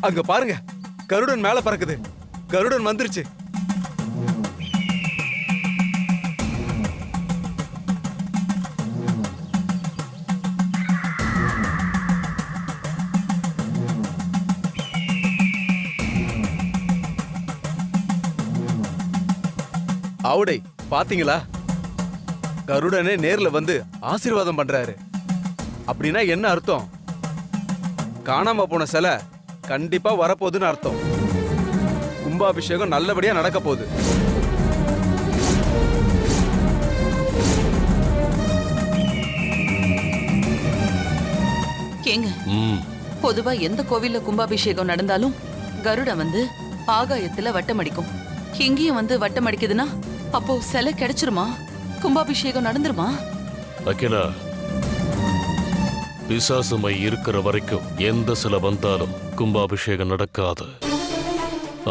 அங்க பாருங்க, கருடன் மேல பறக்குது. கருடன் வந்துருச்சு. ஆவுடை பாத்தீங்களா? கருடனே நேர்ல வந்து ஆசீர்வாதம் பண்றாரு. அப்படின்னா என்ன அர்த்தம்? காணாம போன சிலை கண்டிப்பா வரப்போகுதுன்னு அர்த்தம். கும்பாபிஷேகம் நல்லபடியா நடக்க போகுது. கேங்க, பொதுவா எந்த கோவில்ல கும்பாபிஷேகம் நடந்தாலும் கருடன் வந்து ஆகாயத்துல வட்டமடிக்கும். இங்கேயும் வந்து வட்டமடிக்குதுன்னா அப்போ சிலை கிடைச்சிருமா? கும்பாபிஷேகம் நடந்துருமா? அகிலா, பிசாசுமை இருக்கிற வரைக்கும் எந்த சிலை வந்தாலும் கும்பாபிஷேகம் நடக்காது.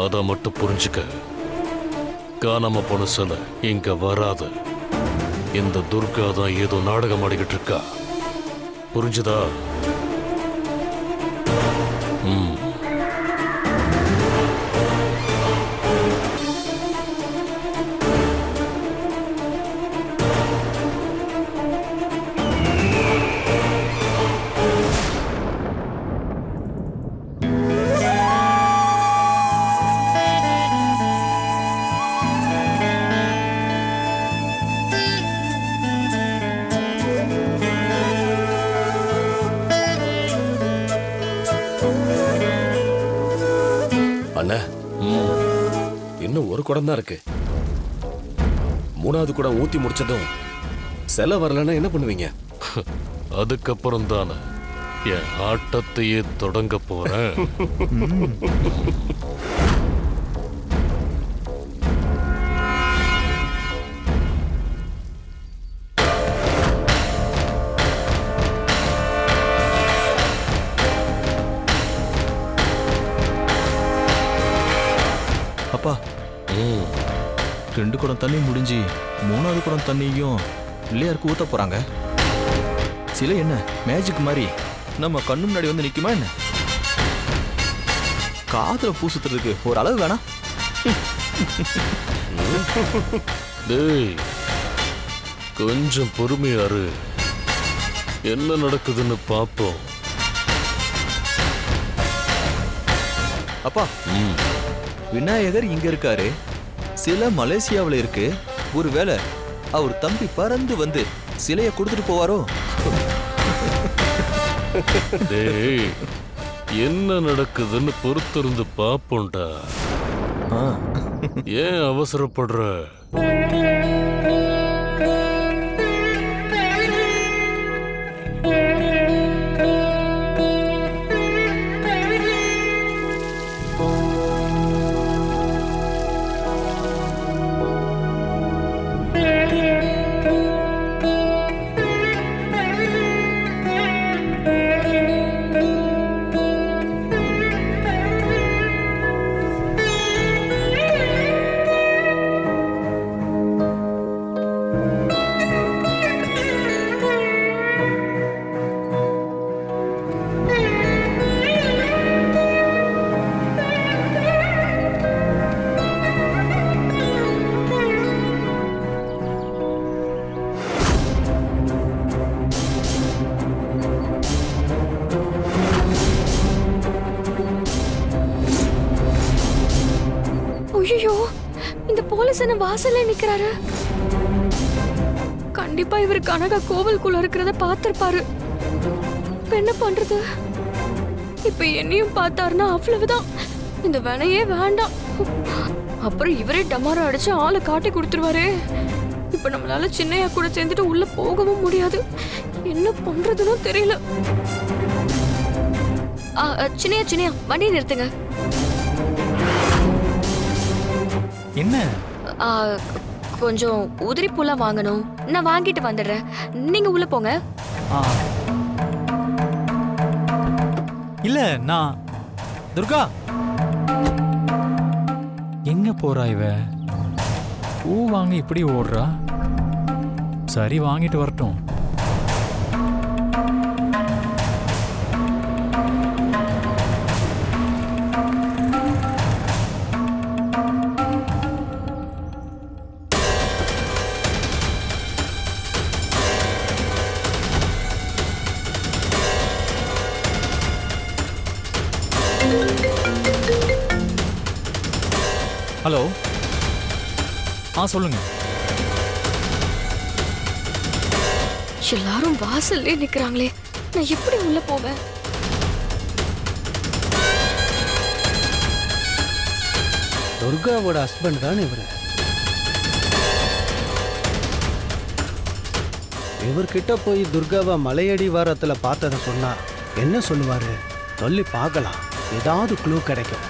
அத மட்டும் புரிஞ்சுக்க. காணாம போன சிலை இங்க வராது. இந்த துர்கா தான் ஏதோ நாடகம் ஆடிக்கிட்டு இருக்கா. புரிஞ்சுதா? அண்ணா, இன்னும் ஒரு குடம் தான் இருக்கு. மூணாவது குடம் ஊத்தி முடிச்சதும் செல வரலன்னா என்ன பண்ணுவீங்க? அதுக்கப்புறம் தானே என் ஆட்டத்தையே தொடங்க போறேன். அப்பா, 2 குடம் தண்ணி முடிஞ்சு 3வது குடம் தண்ணியும் பிள்ளையாருக்கு ஊத்த போறாங்க. சிலை என்ன மேஜிக் மாதிரி நம்ம கண்ணு முன்னாடி வந்து நிக்குமா என்ன? காதுல பூ சுத்துறதுக்கு ஒரு அளவு வேணா? டேய், கொஞ்சம் பொறுமையாரு. என்ன நடக்குதுன்னு பாப்போம். அப்பா, விநாயகர் இங்க இருக்காரு, சிலை மலேசியாவில் இருக்கு. ஒருவேளை அவர் தம்பி பறந்து வந்து சிலையை கொடுத்துட்டு போவாரோ? டேய், என்ன நடக்குதுன்னு பொறுத்திருந்து பாப்போம்டா. ஏன் அவசரப்படுற? ஐயோ, இந்த போலீஸ் என்ன வாசல்ல நிக்கிறாரு. கண்டிப்பா இவர் கனகா கோவிலுக்குள்ள இருக்கிறத பார்த்திருப்பாரு. இப்ப என்ன பண்றது? இப்ப என்னையும் பார்த்தாருன்னா அவ்வளவுதான். இந்த வேலையே வேண்டாம். அப்புறம் இவரே டமாரா அடிச்சு ஆளை காட்டி கொடுத்துருவாரு. இப்ப நம்மளால சின்னையா கூட சேர்ந்துட்டு உள்ள போகவும் முடியாது. என்ன பண்றதுன்னு தெரியல. சின்னையா சின்னையா வண்டியை நிறுத்துங்க. என்ன? கொஞ்சம் உதிரி பூலா வாங்கணும். நான் வாங்கிட்டு வந்துடுறேன். நீங்க உள்ள போங்க. இல்ல நான் துர்கா எங்க போறா இவ? பூ வாங்க இப்படி ஓடுறா. சரி, வாங்கிட்டு வரட்டும். ஹலோ. சொல்லுங்க. எல்லாரும் வாசல்லே நிக்கிறாங்களே, நான் எப்படி உள்ள போவேன்? துர்காவோட ஹஸ்பண்ட் தான் இவரு. இவர்கிட்ட போய் துர்காவை மலையடி வாரத்துல பார்த்ததை சொன்னா என்ன சொல்லுவாரு? சொல்லி பார்க்கலாம், ஏதாவது க்ளூ கிடைக்கும்.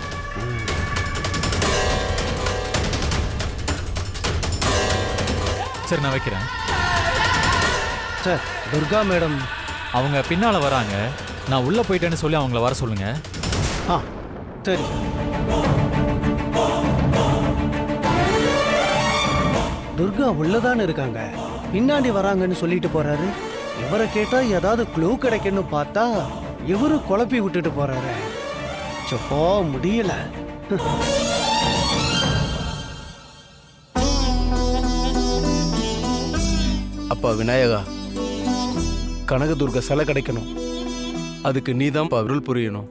சரி, நான் வைக்கிறேன். சார், துர்கா மேடம் அவங்க பின்னால வராங்க. நான் உள்ள போயிட்டேன்னு சொல்லி அவங்கள வர சொல்லுங்க. சரி. துர்கா உள்ளதானே இருக்காங்க, பின்னாடி வராங்கன்னு சொல்லிட்டு போறாரு. இவரை கேட்டா ஏதாவது க்ளூ கிடைக்குன்னு பார்த்தா இவரு குழப்பி விட்டுட்டு போறாரு. சப்போ முடியல. அப்பா விநாயகா, கனகதுர்க சிலை கிடைக்கணும். அதுக்கு நீதான் அருள் புரியணும்.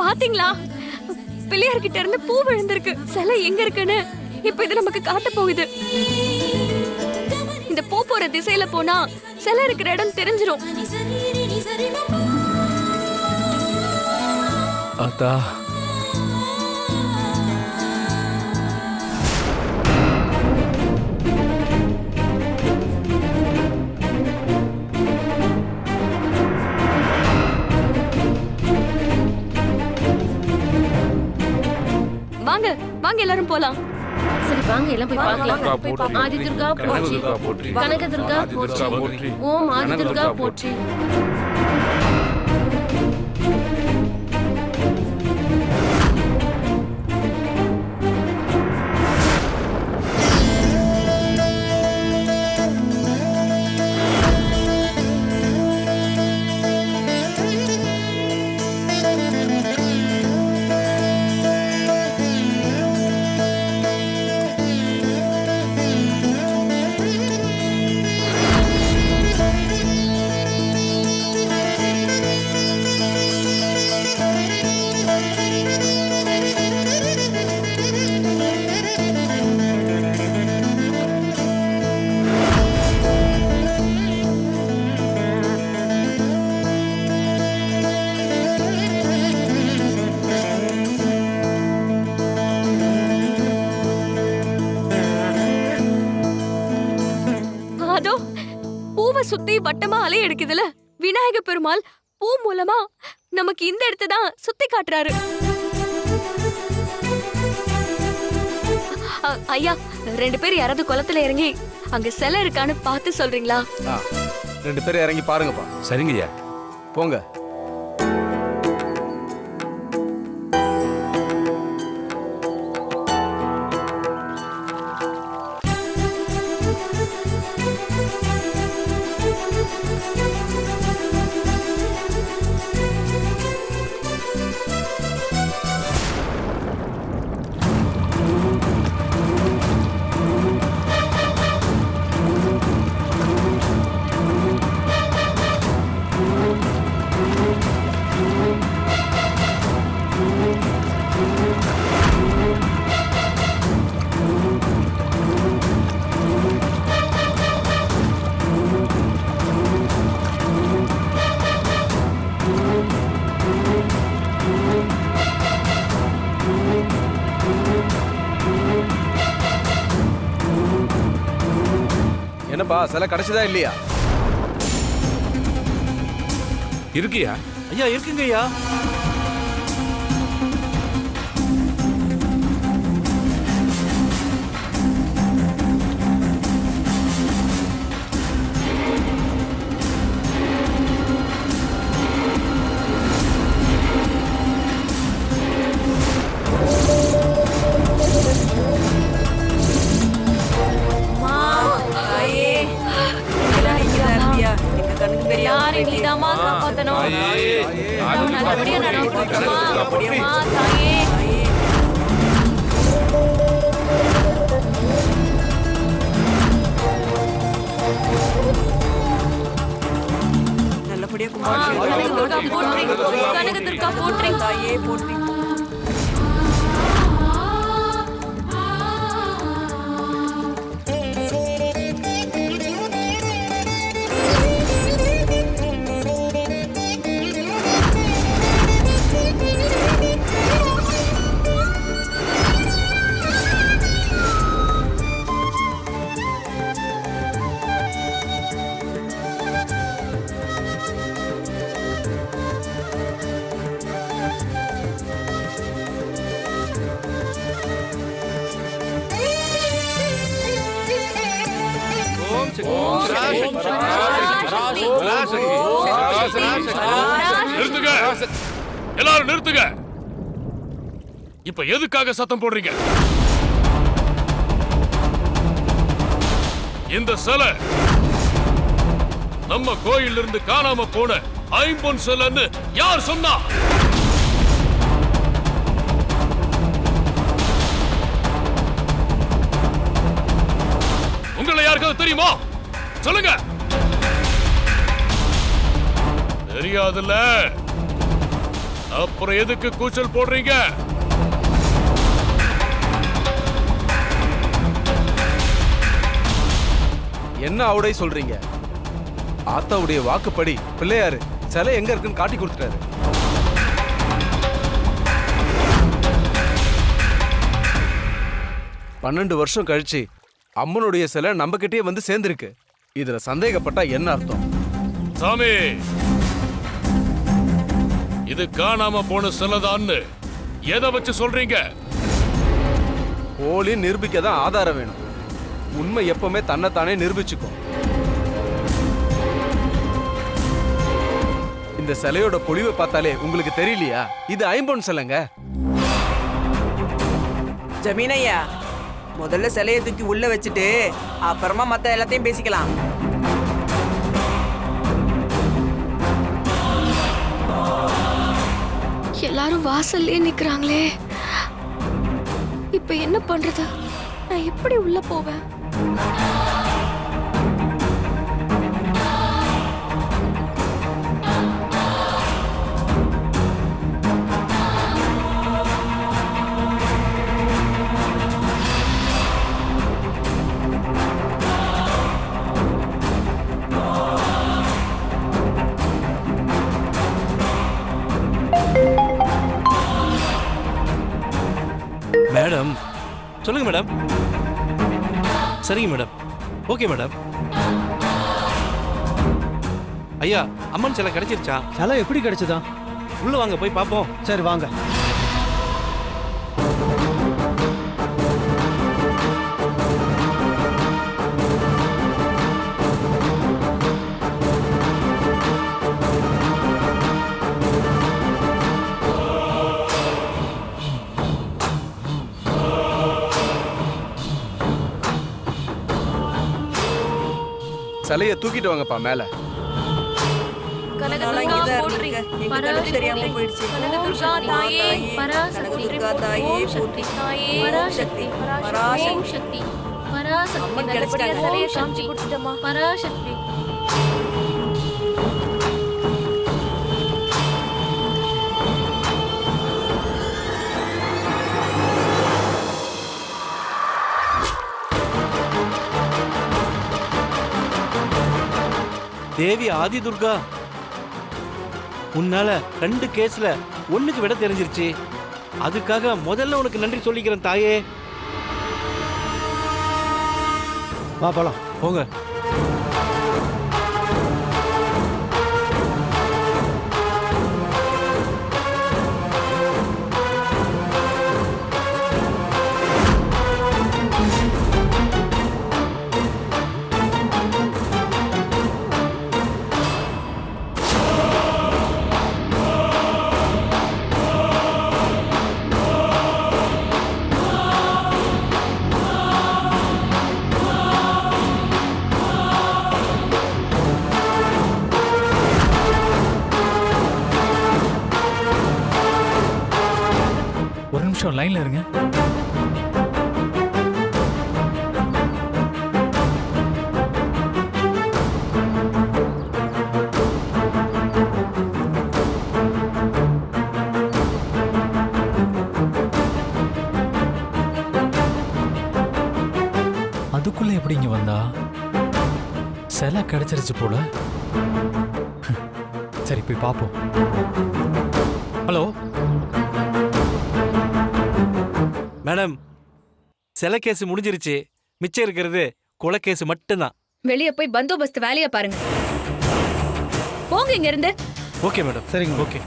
பாத்தீங்களா, பிள்ளையார்கிட்ட இருந்து பூ விழுந்திருக்கு. சிலை எங்க இருக்குன்னு இப்ப இது நமக்கு காட்ட போகுது. இந்த பூ போற திசையில போனா சிலை இருக்கிற இடம் தெரிஞ்சிரும். அத்தா, வாங்க வாங்க எல்லாரும் போலாம். சரி வாங்க எல்லாம் போய் பார்க்கலாம். ஆதி துர்கா போற்றி, கனக துர்கா போற்றி, ஓம் ஆதி துர்கா போற்றி. அதோ பூவை சுத்தி வட்டமா அலை எடுக்குதுல, விநாயக பெருமாள் பூ மூலமா நமக்கு இந்த இடத்தை தான் சுத்தி காட்டுறாரு. ஐயா, 2 பேர் யாராவது குளத்துல இறங்கி அங்க சிலை இருக்கான்னு பார்த்து சொல்றீங்களா? 2 பேரும் இறங்கி பாருங்கப்பா. சரிங்கய்யா. போங்க. என்னப்பா, சிலை கிடைச்சதா இல்லையா? இருக்கியா? ஐயா இருக்குங்க ஐயா. நடக்கணும் நல்லபடியா நடக்கணுமா அம்மா தாயே நல்லபடியா கனகதுர்கா போற்றி கனகதுர்கா போற்றி தாயே போற்றி. நிறுத்துங்க, எல்லாரும் நிறுத்துங்க. இப்ப எதுக்காக சத்தம் போடுறீங்க? இந்த சிலை நம்ம கோயில்ல இருந்து காணாம போன ஐம்பொன் சிலைன்னு யார் சொன்னா? உங்களை யாருக்காவது தெரியுமா? சொல்லுங்க. தெரியாதுல்ல, அப்புறம் எதுக்கு கூச்சல் போடுறீங்க? என்ன அவடை சொல்றீங்க? ஆத்தாவுடைய வாக்குப்படி பிள்ளையாரு சிலை எங்க இருக்குன்னு காட்டி கொடுத்துட்டாரு. பன்னெண்டு வருஷம் கழிச்சு அம்மனுடைய சிலை நம்ம கிட்டே வந்து சேர்ந்திருக்கு. இதுல சந்தேகப்பட்டா என்ன அர்த்தம்? சாமி, இது காணாம போன சிலைதான்னு எதை வச்சு சொல்றீங்க? போலி நிரூபிக்க தான் ஆதாரம் வேணும். உண்மை எப்பவுமே தன்னைத்தானே நிரூபிச்சுக்கும். இந்த சிலையோட பொலிவை பார்த்தாலே உங்களுக்கு தெரியலையா? இது ஐம்பொன் சிலைங்க. ஜமீனையா, முதல்ல சிலையை தூக்கி உள்ள வச்சுட்டு அப்புறமா மத்த எல்லாத்தையும் பேசிக்கலாம். எல்லாரும் வாசல்லே நிக்கிறாங்களே, இப்ப என்ன பண்றது? நான் எப்படி உள்ள போவேன்? மேடம், சொல்லுங்க மேடம். சரிங்க மேடம், ஓகே மேடம். ஐயா, அம்மன் சிலை கிடைச்சிருச்சா? சிலை எப்படி கிடைச்சதா? உள்ள வாங்க, போய் பார்ப்போம். சரி வாங்க. சிலையை தூக்கிட்டு வாங்கப்பா மேல. கனகதுர்கா போற்றி எங்களுக்கு தெரியாம போயிடுச்சு. கனகதுர்கா தாயே பராசக்தி தாயே சக்தி தாயே பராசக்தி பராசக்தி பராசக்தி நல்லபடியா சிலையை காமிச்சு கொடுத்துட்டமா. பராசக்தி தேவி ஆதி துர்கா, உன்னால 2 கேஸ்ல 1க்கு விட தெரிஞ்சிருச்சு. அதுக்காக முதல்ல உனக்கு நன்றி சொல்லிக்கிறேன் தாயே. வா போலாம். போங்க. நிமிஷம் லைன்ல இருங்க. அதுக்குள்ள எப்படி இங்க வந்தா? சிலை கிடைச்சிருச்சு போல. சரி போய் பாப்போம். ஹலோ மேடம், சிலை கேஸ் முடிஞ்சிருச்சு. மிச்சம் இருக்கிறது கொலை கேஸ் மட்டும்தான். வெளிய போய் பந்தோபஸ்து வேலைய பாருங்க. போங்க இங்க இருந்து. Okay madam. சரிங்க. ஓகே.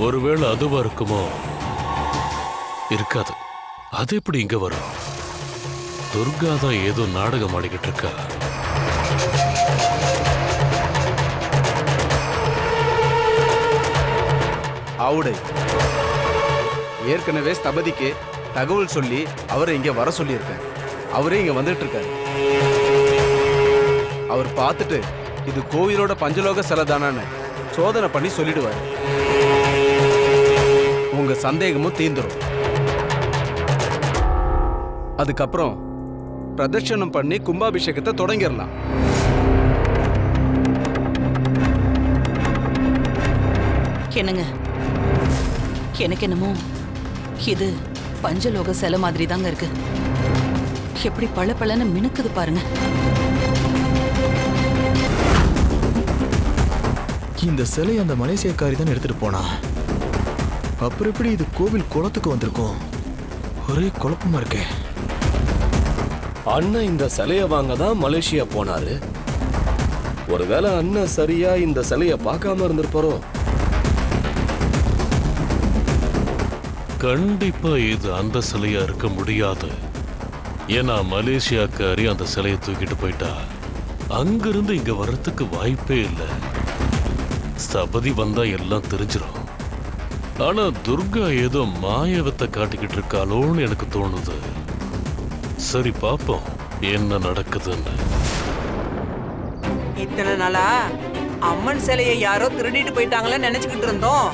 ஒருவேளை அதுவா இருக்குமோ? இருக்காது. அது எப்படி இங்க வரும்? துர்கா தான் ஏதோ நாடகம் ஆடிக்கிட்டு இருக்கா. ஆவுடை ஏற்கனவே ஸ்தபதிக்கு தகவல் சொல்லி அவரை இங்க வர சொல்லியிருக்கேன். அவரே இங்க வந்துட்டு இருக்காரு. அவர் பார்த்துட்டு இது கோவிலோட பஞ்சலோக சிலைதானான்னு சோதனை பண்ணி சொல்லிடுவாரு. உங்க சந்தேகமும் தீந்துரும். அதுக்கப்புறம் பிரதட்சணம் பண்ணி கும்பாபிஷேகத்தை தொடங்கிடலாம். என்னங்க, எனக்கு என்னமோ இது பஞ்சலோக சிலை மாதிரி தாங்க இருக்கு. எப்படி பளபளன்னு மினுக்குது பாருங்க. இந்த சிலை அந்த மலேசியக்காரி தான் எடுத்துட்டு போனா. அப்புறம் எப்படி இது கோவில் குளத்துக்கு வந்திருக்கும்? ஒரே குழப்பமா இருக்கே. அண்ணன் இந்த சிலைய வாங்க தான் மலேசியா போனாரு. ஒருவேளை அண்ணன் சரியா இந்த சிலைய பார்க்காம இருந்திருப்பாரோ? கண்டிப்பா இது அந்த சிலையா இருக்க முடியாது. ஏன்னா மலேசியாக்காரி அந்த சிலையை தூக்கிட்டு போயிட்டா. அங்கிருந்து இங்க வர்றதுக்கு வாய்ப்பே இல்லை. ஸ்தபதி வந்தா எல்லாம் தெரிஞ்சிடும். ஆனா துர்கா ஏதோ மாயவத்தை காட்டிக்கிட்டு இருக்காளோன்னு எனக்கு தோணுது. சரி பாப்போம் என்ன நடக்குதுன்னு. இத்தனை நாளா அம்மன் சிலையை யாரோ திருடிட்டு போயிட்டாங்களன்னு நினைச்சுக்கிட்டு இருந்தோம்.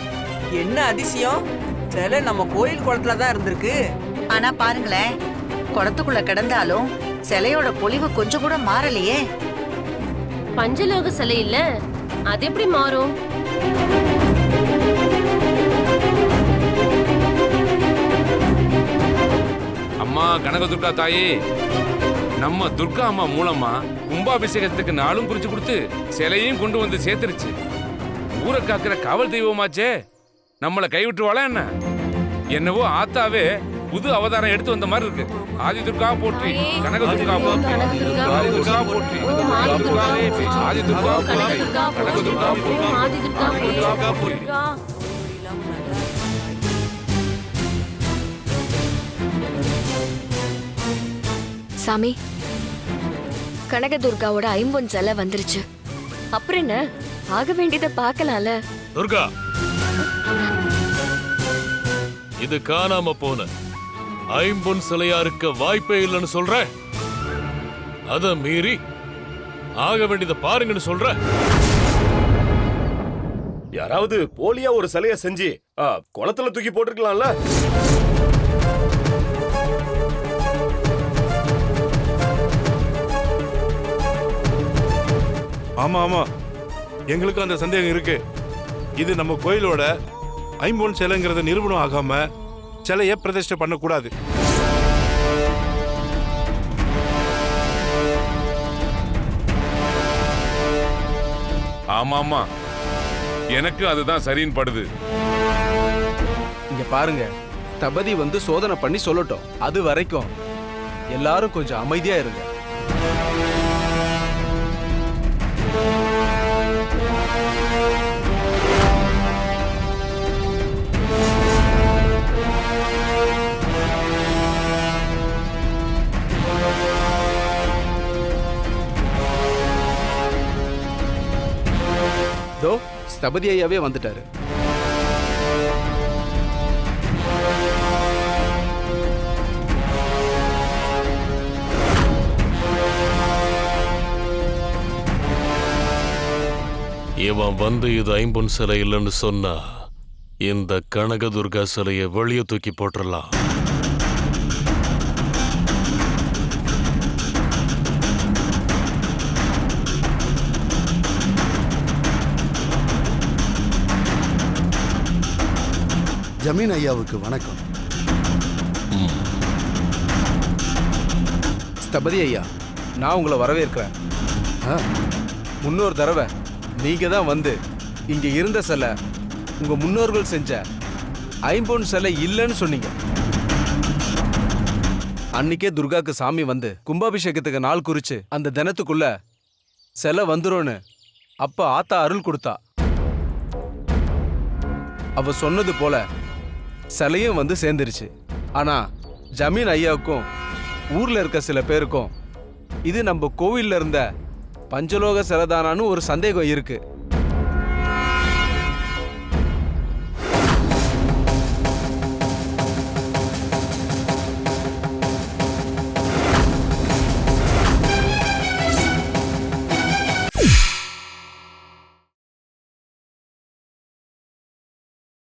என்ன அதிசயம், சிலை நம்ம கோயில் குளத்துல தான் இருந்திருக்கு. ஆனா பாருங்களேன், குளத்துக்குள்ள கிடந்தாலும் சிலையோட பொலிவு கொஞ்சம் கூட மாறலையே. பஞ்சலோக சிலை இல்ல, அது எப்படி மாறும்? அம்மா கனகதுர்கா தாயே, நம்ம துர்கா அம்மா மூலமா கும்பாபிஷேகத்துக்கு நாளும் குறிச்சு கொடுத்து சிலையும் கொண்டு வந்து சேர்த்துருச்சு. ஊரை காக்கிற காவல் தெய்வமாச்சே, நம்மளை கைவிட்டுருவாளா என்ன? என்னவோ ஆத்தாவே புது அவதாரம் எடுத்து வந்த மாதிரி இருக்கு. ஆதி துர்கா போற்றி, கனகதுர்கா போற்றி, ஆதி துர்கா போற்றி, ஆதி துர்கா போற்றி, கனகதுர்கா போற்றி, ஆதி துர்கா போற்றி. சாமி, கனகதுர்காவோட ஐம்பொன் சிலை வந்துருச்சு. அப்புறம் என்ன, ஆக வேண்டியதை பார்க்கலாம்ல. துர்கா, இது காணாம போன ஐம்பொன் சிலையா இருக்க வாய்ப்பே இல்லைன்னு சொல்ற. அத மீறி ஆக வேண்டியதை பாருங்கன்னு சொல்ற. யாராவது போலியா ஒரு சிலைய செஞ்சு குளத்துல தூக்கி போட்டிருக்கலாம்ல. ஆமா ஆமா, எங்களுக்கு அந்த சந்தேகம் இருக்கு. இது நம்ம கோயிலோட ஐம்பொன் சிலைங்கிறத நிரூபணம் ஆகாம சிலைய பிரதிஷ்டை பண்ணக்கூடாது. ஆமா ஆமா, எனக்கு அதுதான் சரின்னு படுது. இங்க பாருங்க, ஸ்தபதி வந்து சோதனை பண்ணி சொல்லட்டும். அது வரைக்கும் எல்லாரும் கொஞ்சம் அமைதியா இருங்க. தோ ஸ்தபதி ஐயாவே வந்துட்டாரு. இவன் வந்து இது ஐம்பொன் சிலை இல்லைன்னு சொன்னா இந்த கனகதுர்கா சிலையை வெளியே தூக்கி போட்டுடலாம். ஜமீன் ஐயாவுக்கு வணக்கம். ஸ்தபதி ஐயா, நான் உங்களை வரவேற்கிறேன். முன்னொரு தடவை நீங்க தான் வந்து இங்க இருந்த சிலை உங்க முன்னோர்கள் செஞ்ச ஐம்பொன் சிலை இல்லைன்னு சொன்னீங்க. அன்னைக்கே துர்காக்கு சாமி வந்து கும்பாபிஷேகத்துக்கு நாள் குறிச்சு அந்த தினத்துக்குள்ள சிலை வந்துரும்னு அப்ப ஆத்தா அருள் கொடுத்தா. அவ சொன்னது போல சிலையும் வந்து சேர்ந்துருச்சு. ஆனா ஜமீன் ஐயாவுக்கும் ஊர்ல இருக்க சில பேருக்கும் இது நம்ம கோவில்ல இருந்த பஞ்சலோக சிலைதானான்னு ஒரு சந்தேகம் இருக்கு.